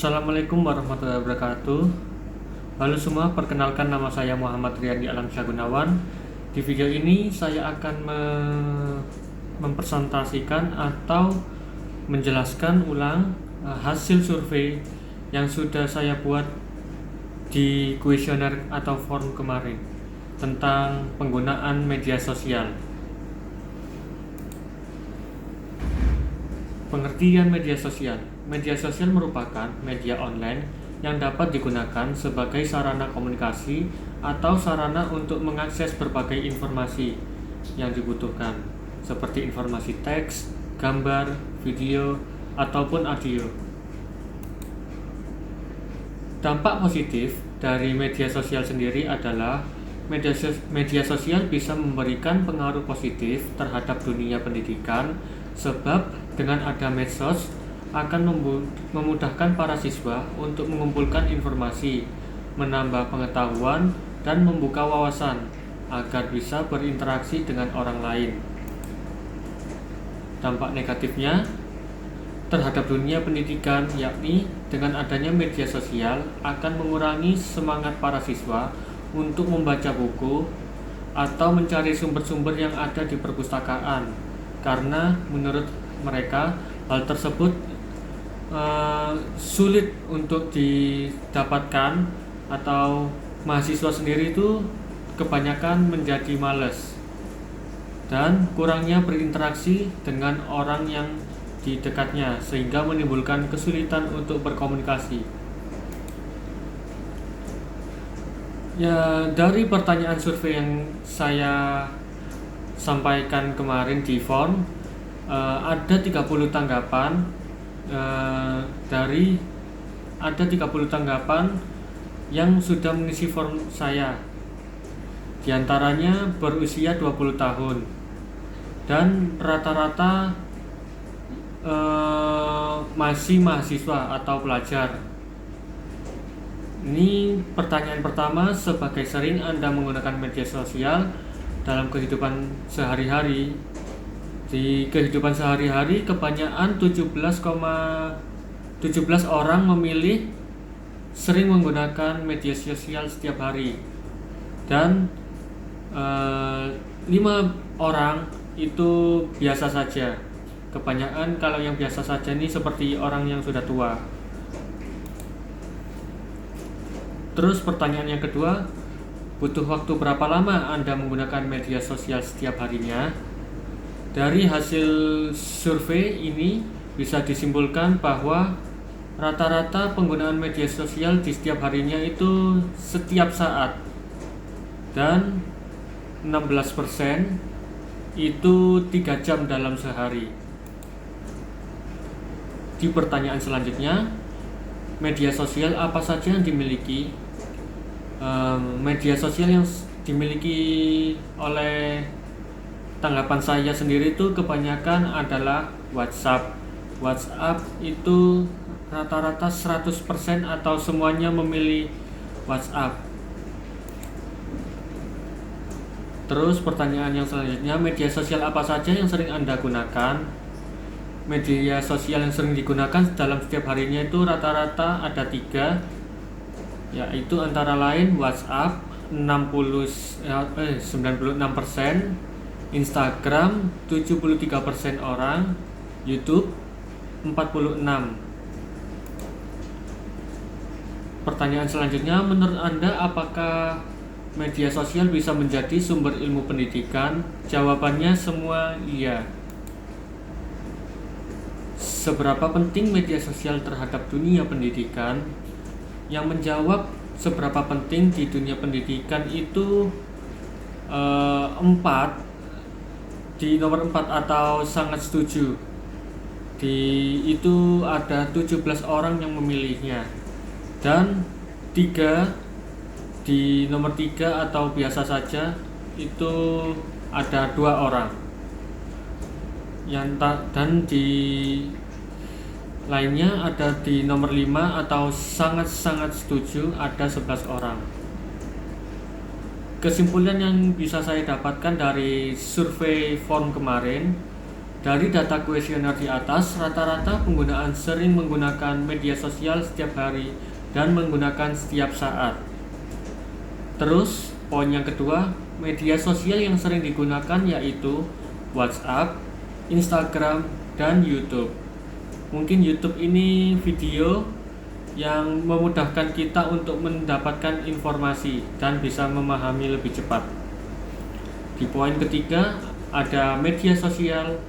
Assalamualaikum warahmatullahi wabarakatuh. Halo semua, perkenalkan nama saya Muhammad Riyandi Alamsyah Gunawan. Di video ini saya akan mempresentasikan atau menjelaskan ulang hasil survei yang sudah saya buat di kuesioner atau form kemarin tentang penggunaan media sosial. Pengertian media sosial. Media sosial merupakan media online yang dapat digunakan sebagai sarana komunikasi atau sarana untuk mengakses berbagai informasi yang dibutuhkan, seperti informasi teks, gambar, video, ataupun audio. Dampak positif dari media sosial sendiri adalah media sosial bisa memberikan pengaruh positif terhadap dunia pendidikan, sebab dengan ada medsos akan memudahkan para siswa untuk mengumpulkan informasi, menambah pengetahuan, dan membuka wawasan agar bisa berinteraksi dengan orang lain. Dampak negatifnya terhadap dunia pendidikan, yakni dengan adanya media sosial akan mengurangi semangat para siswa untuk membaca buku atau mencari sumber-sumber yang ada di perpustakaan, karena menurut mereka hal tersebut sulit untuk didapatkan, atau mahasiswa sendiri itu kebanyakan menjadi malas dan kurangnya berinteraksi dengan orang yang di dekatnya, sehingga menimbulkan kesulitan untuk berkomunikasi. Ya, dari pertanyaan survei yang saya sampaikan kemarin di form, ada 30 tanggapan. Ada 30 tanggapan yang sudah mengisi form saya. Di antaranya berusia 20 tahun dan rata-rata masih mahasiswa atau pelajar. Ini pertanyaan pertama, sebagai sering Anda menggunakan media sosial dalam kehidupan sehari-hari. Di kehidupan sehari-hari, kebanyakan 17 orang memilih sering menggunakan media sosial setiap hari, dan 5 orang itu biasa saja. Kebanyakan kalau yang biasa saja ini seperti orang yang sudah tua. Terus pertanyaan yang kedua, butuh waktu berapa lama Anda menggunakan media sosial setiap harinya? Dari hasil survei ini bisa disimpulkan bahwa rata-rata penggunaan media sosial di setiap harinya itu setiap saat, dan 16% itu 3 jam dalam sehari. Di pertanyaan selanjutnya, media sosial apa saja yang dimiliki? Media sosial yang dimiliki oleh tanggapan saya sendiri itu kebanyakan adalah WhatsApp. WhatsApp itu rata-rata 100% atau semuanya memilih WhatsApp. Terus pertanyaan yang selanjutnya, media sosial apa saja yang sering Anda gunakan? Media sosial yang sering digunakan dalam setiap harinya itu rata-rata ada 3, yaitu antara lain WhatsApp 96%, Instagram 73% orang, YouTube 46. Pertanyaan selanjutnya, menurut Anda apakah media sosial bisa menjadi sumber ilmu pendidikan? Jawabannya semua iya. Seberapa penting media sosial terhadap dunia pendidikan? Yang menjawab seberapa penting di dunia pendidikan itu 4, di nomor 4 atau sangat setuju. Itu ada 17 orang yang memilihnya. Dan 3, di nomor 3 atau biasa saja itu ada 2 orang. Dan di lainnya ada di nomor 5 atau sangat-sangat setuju ada 11 orang. Kesimpulan yang bisa saya dapatkan dari survei form kemarin, Dari data kuesioner di atas, rata-rata penggunaan sering menggunakan media sosial setiap hari dan menggunakan setiap saat. Terus, poin yang kedua, media sosial yang sering digunakan yaitu WhatsApp, Instagram, dan YouTube. Mungkin YouTube ini video yang memudahkan kita untuk mendapatkan informasi dan bisa memahami lebih cepat. Di poin ketiga, ada media sosial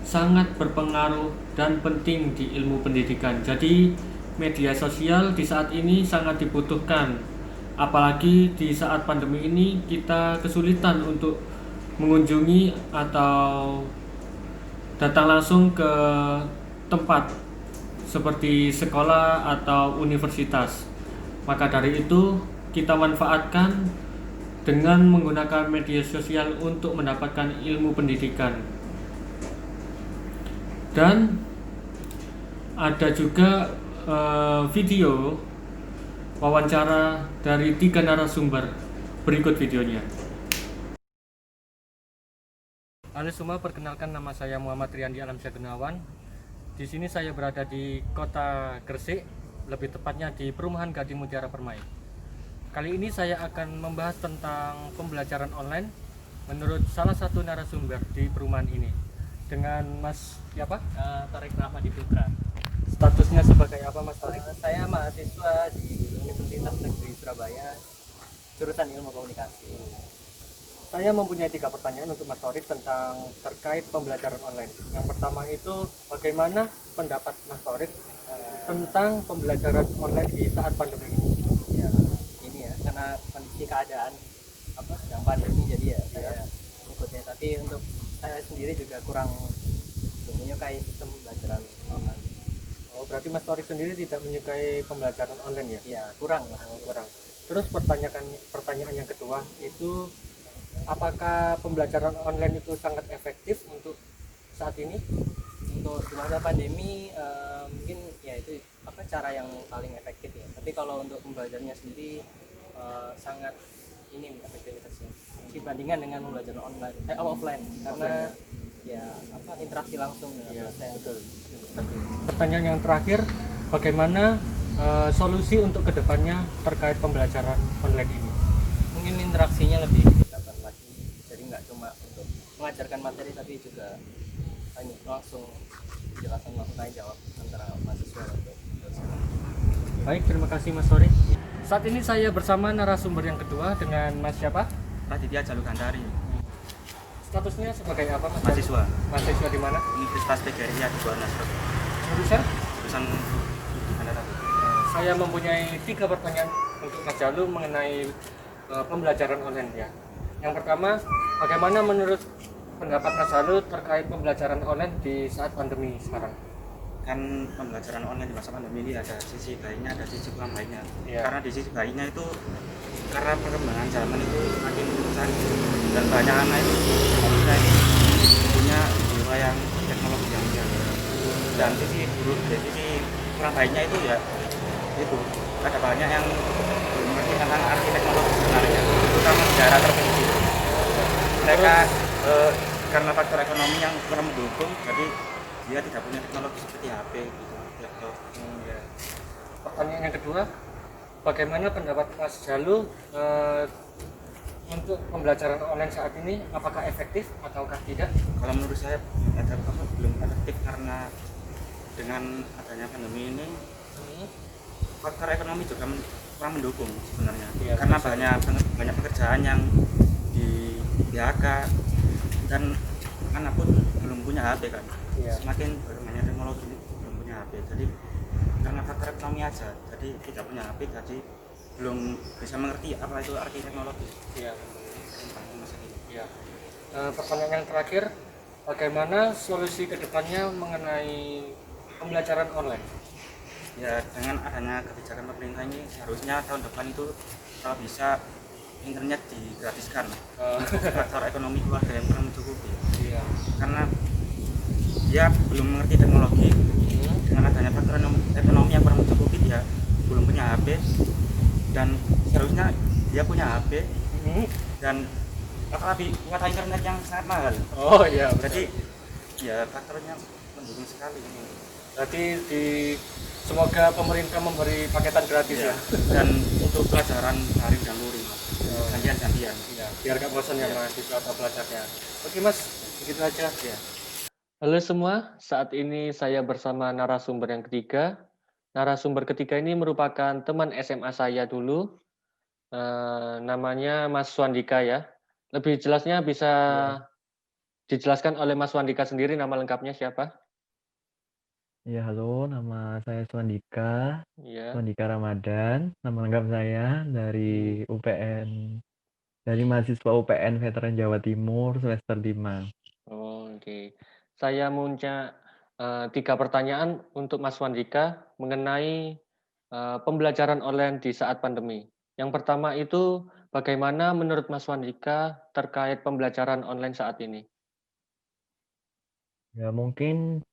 sangat berpengaruh dan penting di ilmu pendidikan. Jadi, media sosial di saat ini sangat dibutuhkan. Apalagi di saat pandemi ini kita kesulitan untuk mengunjungi atau datang langsung ke tempat seperti sekolah atau universitas. Maka dari itu, kita manfaatkan dengan menggunakan media sosial untuk mendapatkan ilmu pendidikan. Dan ada juga video wawancara dari 3 narasumber. Berikut videonya. Halo semua, perkenalkan nama saya Muhammad Riyandi Alamsyah Gunawan. Di sini saya berada di Kota Gresik, lebih tepatnya di Perumahan Gading Mutiara Permai. Kali ini saya akan membahas tentang pembelajaran online menurut salah satu narasumber di perumahan ini. Dengan Mas siapa? Tarik Rahmadi Putra. Statusnya sebagai apa Mas Tarik? Saya mahasiswa di Universitas Negeri Surabaya, jurusan Ilmu Komunikasi. Saya mempunyai 3 pertanyaan untuk Mas Tarik tentang terkait pembelajaran online. Yang pertama itu, bagaimana pendapat Mas Tarik tentang pembelajaran online di saat pandemi ini? Ya, ini ya, karena kondisi keadaan sedang pandemi, jadi ya saya ikutnya. Tapi untuk saya sendiri juga kurang menyukai sistem pembelajaran online. Oh, berarti Mas Tarik sendiri tidak menyukai pembelajaran online ya? Ya, kurang lah. Kurang. Terus pertanyaan yang kedua itu, apakah pembelajaran online itu sangat efektif untuk saat ini? Untuk di masa pandemi mungkin ya itu cara yang paling efektif ya. Tapi kalau untuk pembelajarannya sendiri sangat ini efektivitasnya dibandingkan dengan pembelajaran online offline, karena ya interaksi langsung ya. Betul. Pertanyaan yang terakhir, bagaimana solusi untuk kedepannya terkait pembelajaran online ini? Mungkin interaksinya lebih ditingkatkan lagi, jadi nggak cuma untuk mengajarkan materi tapi juga langsung penjelasan langsung tanya jawab antara mahasiswa dan dosen. Baik, terima kasih Mas Sori. Saat ini saya bersama narasumber yang kedua dengan Mas siapa? Raditya Jalukandari, Statusnya sebagai apa Mas? mahasiswa Mahasiswa di mana? Universitas PGRI Adibuana, Jurusan? jurusan Anda tadi. Saya mempunyai 3 pertanyaan untuk Mas Jalu mengenai pembelajaran online ya. Yang pertama, bagaimana menurut pendapat Mas Jalu terkait pembelajaran online di saat pandemi sekarang? Kan pembelajaran online di masa pandemi ini ada sisi baiknya, ada sisi kurang baiknya. Iya. Karena di sisi baiknya itu karena perkembangan zaman itu makin canggih dan banyak anak itu harusnya ini punya jiwa yang teknologi yang tinggi. Dan sisi buruk, dari sisi kurang baiknya itu ya itu ada banyak yang belum mengerti tentang arti teknologi sebenarnya, terutama negara terpencil. Mereka karena faktor ekonomi yang kurang mendukung, jadi dia tidak punya teknologi seperti HP gitu, laptop. Ya. Pertanyaan yang kedua, bagaimana pendapat Mas Jalu untuk pembelajaran online saat ini? Apakah efektif ataukah tidak? Kalau menurut saya belum efektif karena dengan adanya pandemi ini faktor ekonomi juga kurang mendukung sebenarnya. Ya, karena betul. banyak pekerjaan yang di PHK dan anak pun belum punya HP kan. Ya. Semakin berkembangnya teknologi belum punya HP, jadi karena faktor ekonomi aja, jadi tidak punya HP, jadi belum bisa mengerti apa itu arti teknologi. Ya. Tentang masa ini. Ya. Pertanyaan yang terakhir, bagaimana solusi kedepannya mengenai pembelajaran online? Ya, dengan adanya kebijakan pemerintah ini seharusnya tahun depan itu kalau bisa internet digratiskan. Faktor ekonomi keluarga yang kurang mencukupi. Iya. Karena dia belum mengerti teknologi, dengan adanya faktor ekonomi yang kurang mencukupi, dia belum punya HP, dan seharusnya dia punya HP dan apalagi kuota internet yang sangat mahal. Oh iya. Jadi ya faktornya mendukung sekali ini. Berarti semoga pemerintah memberi paketan gratis ya. Dan untuk pelajaran daring dan luring Mas. Gantian-gantian. Ya, biar gak bosan ya Iya. mahasiswa atau pelajarnya. Oke Mas, begitu aja. Ya. Halo semua, saat ini saya bersama narasumber yang ketiga. Narasumber ketiga ini merupakan teman SMA saya dulu. Namanya Mas Swandika ya. Lebih jelasnya bisa dijelaskan oleh Mas Swandika sendiri, nama lengkapnya siapa? Ya, halo, nama saya Swandika, Iya. Swandika Ramadan, nama lengkap saya dari UPN, dari mahasiswa UPN Veteran Jawa Timur semester 5. Oh, oke. Saya punya 3 pertanyaan untuk Mas Swandika mengenai pembelajaran online di saat pandemi. Yang pertama itu, bagaimana menurut Mas Swandika terkait pembelajaran online saat ini? Ya, mungkin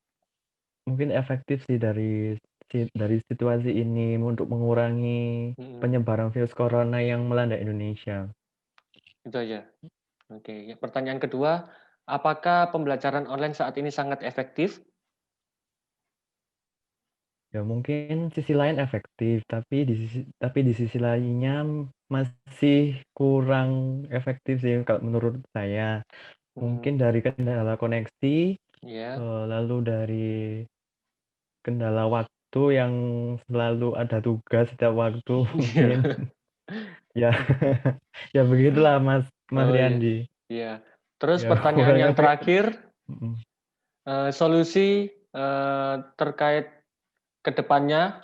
efektif sih dari situasi ini untuk mengurangi penyebaran virus corona yang melanda Indonesia. Itu aja. Oke. Pertanyaan kedua, apakah pembelajaran online saat ini sangat efektif? Ya, mungkin sisi lain efektif, tapi di sisi lainnya masih kurang efektif sih kalau menurut saya. Mungkin dari kendala koneksi, Ya. lalu dari kendala waktu yang selalu ada tugas setiap waktu mungkin. Ya, ya begitulah Mas Oh, iya. Riyandi. Iya. Terus Ya, pertanyaan kurang yang terakhir, solusi terkait ke depannya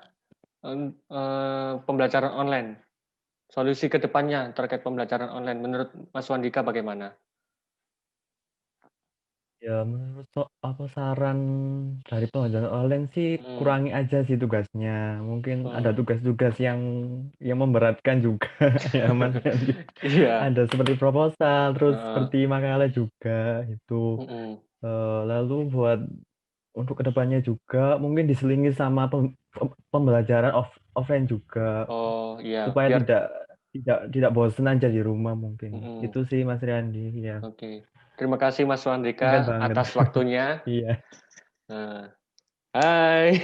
pembelajaran online. Solusi ke depannya terkait pembelajaran online menurut Mas Wandika bagaimana? Ya, menurut saran dari pembelajaran online sih kurangi aja sih tugasnya. Mungkin ada tugas-tugas yang memberatkan juga ya Mas Riyandi. Iya. Ada seperti proposal, terus seperti makalah juga itu. Lalu untuk kedepannya juga mungkin diselingi sama pembelajaran offline juga Oh, iya. supaya Biar tidak bosan aja di rumah mungkin. Itu sih Mas Riyandi ya. Oke. Terima kasih Mas Singkat Wandika banget. atas waktunya. Iya. Hai.